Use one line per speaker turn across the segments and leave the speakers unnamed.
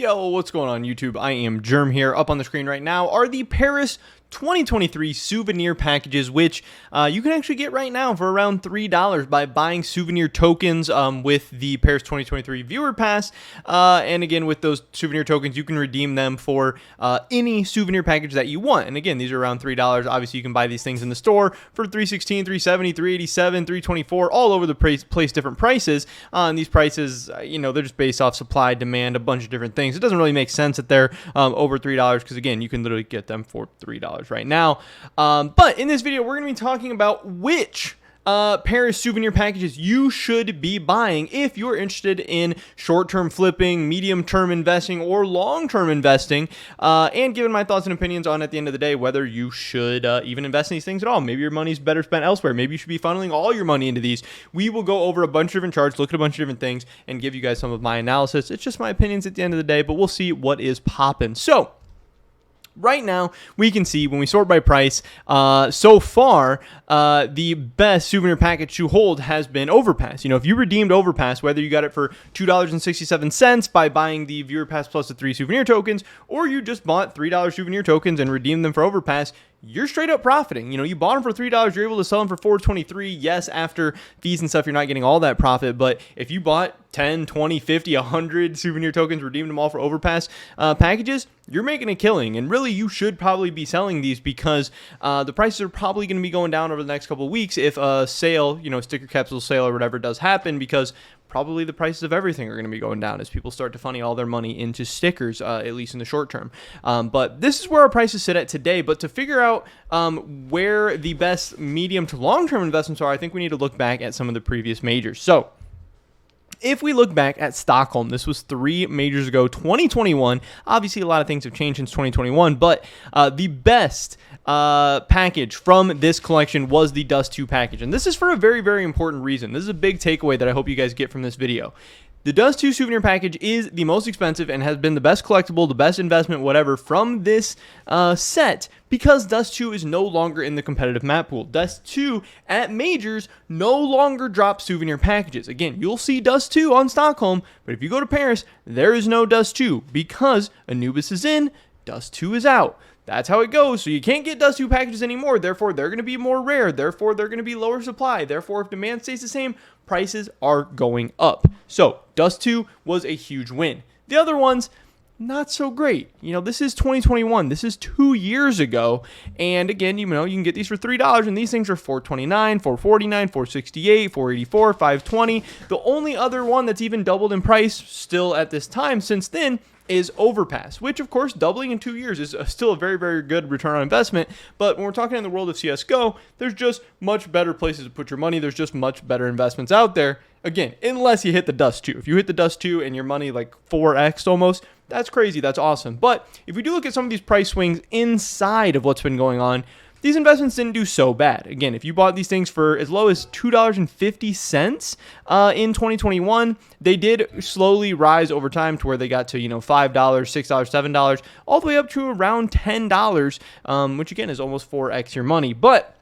Yo, what's going on YouTube? I am Germ here. Up on the screen right now are the Paris 2023 souvenir packages, which you can actually get right now for around $3 by buying souvenir tokens with the Paris 2023 viewer pass. And again, with those souvenir tokens, you can redeem them for any souvenir package that you want. And again, these are around $3. Obviously, you can buy these things in the store for $316, $370, $387, $324, all over the place, different prices. And these prices, they're just based off supply, demand, a bunch of different things. It doesn't really make sense that they're over $3 because, again, you can literally get them for $3 right now. But in this video, we're going to be talking about which Paris souvenir packages you should be buying if you're interested in short-term flipping, medium-term investing, or long-term investing, and giving my thoughts and opinions on, at the end of the day, whether you should even invest in these things at all. Maybe your money's better spent elsewhere. Maybe you should be funneling all your money into these. We will go over a bunch of different charts, look at a bunch of different things, and give you guys some of my analysis. It's just my opinions at the end of the day, but we'll see what is popping. So right now, we can see when we sort by price, so far, the best souvenir package to hold has been Overpass. If you redeemed Overpass, whether you got it for $2.67 by buying the Viewer Pass plus the 3 souvenir tokens, or you just bought $3 souvenir tokens and redeemed them for Overpass, you're straight up profiting. You bought them for $3, you're able to sell them for $4.23. Yes, after fees and stuff, you're not getting all that profit, but if you bought 10, 20, 50, 100 souvenir tokens, redeemed them all for Overpass packages, you're making a killing. And really, you should probably be selling these because the prices are probably going to be going down over the next couple of weeks if a sale, sticker capsule sale or whatever does happen, because probably the prices of everything are going to be going down as people start to funnel all their money into stickers, at least in the short term. But this is where our prices sit at today. But to figure out where the best medium to long-term investments are, I think we need to look back at some of the previous majors. So if we look back at Stockholm, this was 3 majors ago, 2021. Obviously, a lot of things have changed since 2021, but the best package from this collection was the Dust 2 package. And this is for a very, very important reason. This is a big takeaway that I hope you guys get from this video. The Dust 2 souvenir package is the most expensive and has been the best collectible, the best investment, whatever, from this set, because Dust 2 is no longer in the competitive map pool. Dust 2 at majors no longer drops souvenir packages. Again, you'll see Dust 2 on Stockholm, but if you go to Paris, there is no Dust 2 because Anubis is in, Dust 2 is out. That's how it goes. So you can't get Dust 2 packages anymore. Therefore, they're going to be more rare. Therefore, they're going to be lower supply. Therefore, if demand stays the same, prices are going up. So Dust 2 was a huge win. The other ones, not so great. This is 2021. This is 2 years ago. And again, you can get these for $3, and these things are $4.29, $4.49, $4.68, $4.84, $5.20. The only other one that's even doubled in price still at this time since then is Overpass, which, of course, doubling in 2 years is still a very, very good return on investment. But when we're talking in the world of CSGO, there's just much better places to put your money. There's just much better investments out there. Again, unless you hit the Dust 2. If you hit the Dust 2 and your money like 4x almost, that's crazy. That's awesome. But if we do look at some of these price swings inside of what's been going on, these investments didn't do so bad. Again, if you bought these things for as low as $2.50 in 2021, they did slowly rise over time to where they got to, $5, $6, $7, all the way up to around $10, which again is almost 4x your money. But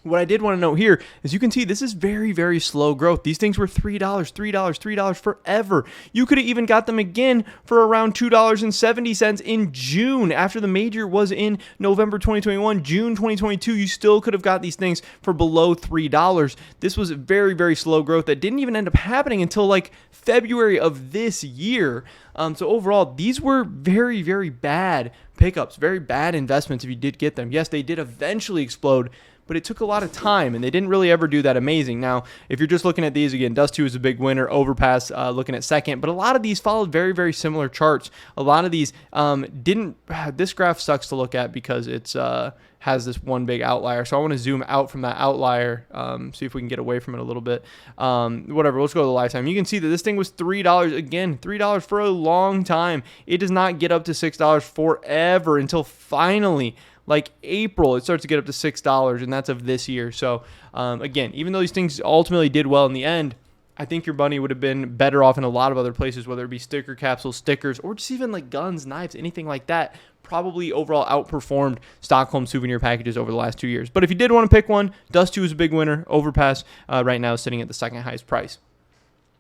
what I did want to note here is you can see this is very, very slow growth. These things were $3, $3 forever. You could have even got them again for around $2.70 in June after the major was in November 2021. June 2022, you still could have got these things for below $3. This was very, very slow growth that didn't even end up happening until like February of this year. So overall, these were very, very bad pickups, very bad investments if you did get them. Yes, they did eventually explode, but it took a lot of time, and they didn't really ever do that amazing. Now, if you're just looking at these, again, Dust 2 is a big winner, Overpass looking at second, but a lot of these followed very, very similar charts. A lot of these didn't, this graph sucks to look at because it's has this one big outlier, so I want to zoom out from that outlier, see if we can get away from it a little bit. Whatever, let's go to the lifetime. You can see that this thing was $3, again, $3 for a long time. It does not get up to $6 forever until finally, like April, it starts to get up to $6, and that's of this year. So again, even though these things ultimately did well in the end, I think your money would have been better off in a lot of other places, whether it be sticker capsules, stickers, or just even like guns, knives, anything like that. Probably overall outperformed Stockholm souvenir packages over the last 2 years. But if you did want to pick one, Dust 2 is a big winner. Overpass right now is sitting at the second highest price.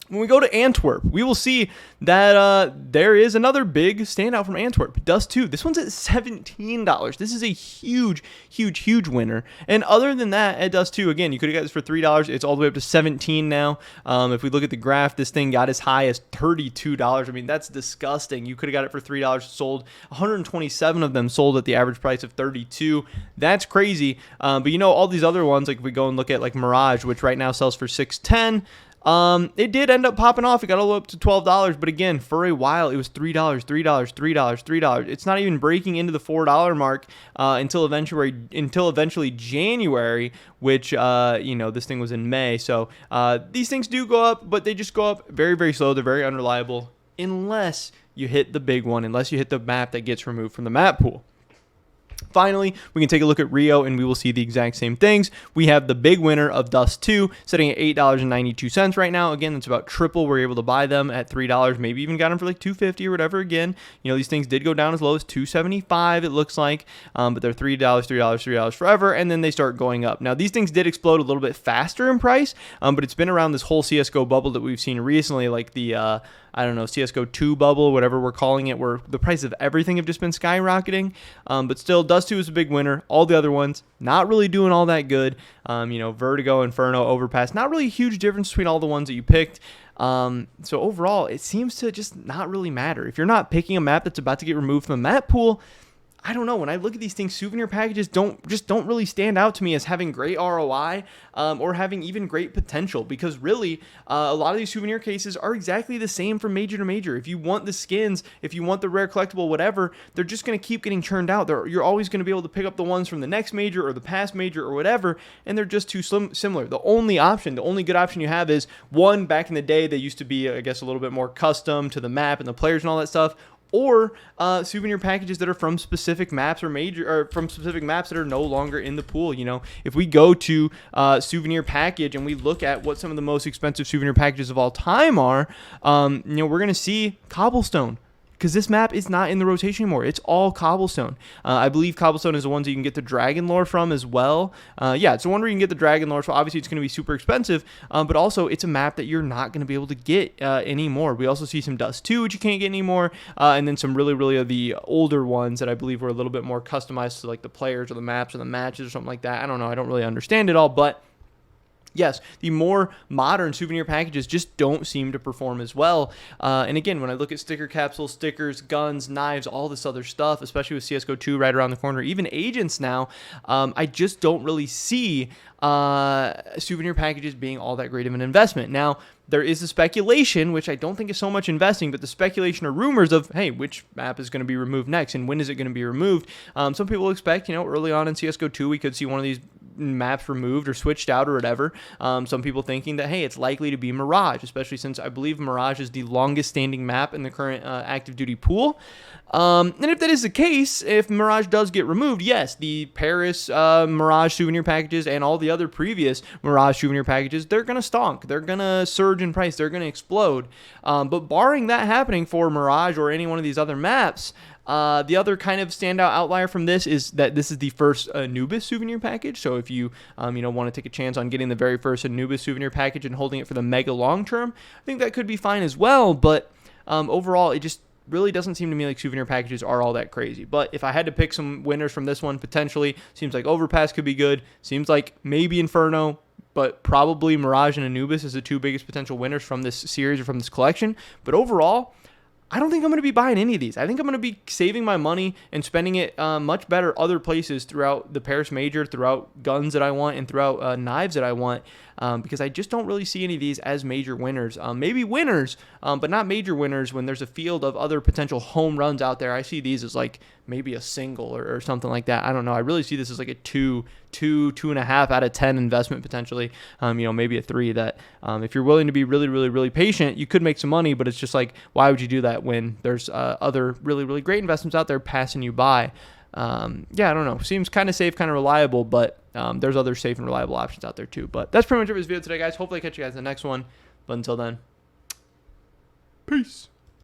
When we go to Antwerp, we will see that there is another big standout from Antwerp, Dust 2. This one's at $17. This is a huge, huge, huge winner. And other than that, at Dust 2, again, you could have got this for $3. It's all the way up to $17 now. If we look at the graph, this thing got as high as $32. I mean, that's disgusting. You could have got it for $3, sold 127 of them sold at the average price of $32. That's crazy. But you know, all these other ones, like if we go and look at like Mirage, which right now sells for $610. It did end up popping off. It got all the way up to $12, but again, for a while, it was $3, $3, $3, $3. It's not even breaking into the $4 mark until eventually January, which you know, this thing was in May. So these things do go up, but they just go up very, very slow. They're very unreliable unless you hit the big one, unless you hit the map that gets removed from the map pool. Finally, we can take a look at Rio and we will see the exact same things. We have the big winner of Dust 2 sitting at $8.92 right now. Again, that's about triple. We're able to buy them at $3, maybe even got them for like $2.50 or whatever. Again, you know, these things did go down as low as $2.75, it looks like, but they're $3, $3 forever, and then they start going up. Now, these things did explode a little bit faster in price, but it's been around this whole CSGO bubble that we've seen recently, like the I don't know, CSGO 2 bubble, whatever we're calling it, where the price of everything have just been skyrocketing. But still, Dust 2 is a big winner. All the other ones, not really doing all that good. You know, Vertigo, Inferno, Overpass, not really a huge difference between all the ones that you picked. So overall, it seems to just not really matter. If you're not picking a map that's about to get removed from the map pool, I don't know. When I look at these things, souvenir packages don't really stand out to me as having great ROI or having even great potential, because really a lot of these souvenir cases are exactly the same from major to major. If you want the skins, if you want the rare collectible, whatever, they're just going to keep getting churned out. You're always going to be able to pick up the ones from the next major or the past major or whatever, and they're just too similar. The only good option you have is one, back in the day, they used to be, I guess, a little bit more custom to the map and the players and all that stuff, or souvenir packages that are from specific maps or from specific maps that are no longer in the pool. You know, if we go to souvenir package and we look at what some of the most expensive souvenir packages of all time are, you know, we're going to see Cobblestone, because this map is not in the rotation anymore. It's all Cobblestone. I believe Cobblestone is the ones that you can get the Dragon Lore from as well. Yeah, it's the one where you can get the Dragon Lore. So obviously it's going to be super expensive, but also it's a map that you're not going to be able to get anymore. We also see some Dust 2, which you can't get anymore, and then some really of the older ones that I believe were a little bit more customized to like the players or the maps or the matches or something like that. I don't know. I don't really understand it all, but yes, the more modern souvenir packages just don't seem to perform as well. And again, when I look at sticker capsules, stickers, guns, knives, all this other stuff, especially with CSGO 2 right around the corner, even agents now, I just don't really see souvenir packages being all that great of an investment. Now, there is a speculation, which I don't think is so much investing, but the speculation or rumors of, hey, which map is going to be removed next and when is it going to be removed? Some people expect, you know, early on in CSGO 2, we could see one of these maps removed or switched out or whatever. Some people thinking that, hey, it's likely to be Mirage, especially since I believe Mirage is the longest standing map in the current active duty pool. And if that is the case, if Mirage does get removed, yes, the Paris Mirage souvenir packages and all the other previous Mirage souvenir packages, they're going to stonk. They're going to surge in price. They're going to explode. But barring that happening for Mirage or any one of these other maps, the other kind of standout outlier from this is that this is the first Anubis souvenir package. So if you want to take a chance on getting the very first Anubis souvenir package and holding it for the mega long term, I think that could be fine as well. But overall, it just really doesn't seem to me like souvenir packages are all that crazy. But if I had to pick some winners from this one, potentially, seems like Overpass could be good. Seems like maybe Inferno, but probably Mirage and Anubis is the two biggest potential winners from this series or from this collection. But overall, I don't think I'm going to be buying any of these. I think I'm going to be saving my money and spending it much better other places throughout the Paris Major, throughout guns that I want, and throughout knives that I want, because I just don't really see any of these as major winners. Maybe winners, but not major winners when there's a field of other potential home runs out there. I see these as like maybe a single or something like that. I don't know. I really see this as like a 2.5 out of 10 investment potentially. Maybe a 3 that if you're willing to be really patient, you could make some money, but it's just like, why would you do that when there's other really great investments out there passing you by? I don't know. Seems kind of safe, kind of reliable, but there's other safe and reliable options out there too. But that's pretty much it for this video today, guys. Hopefully I catch you guys in the next one. But until then, peace.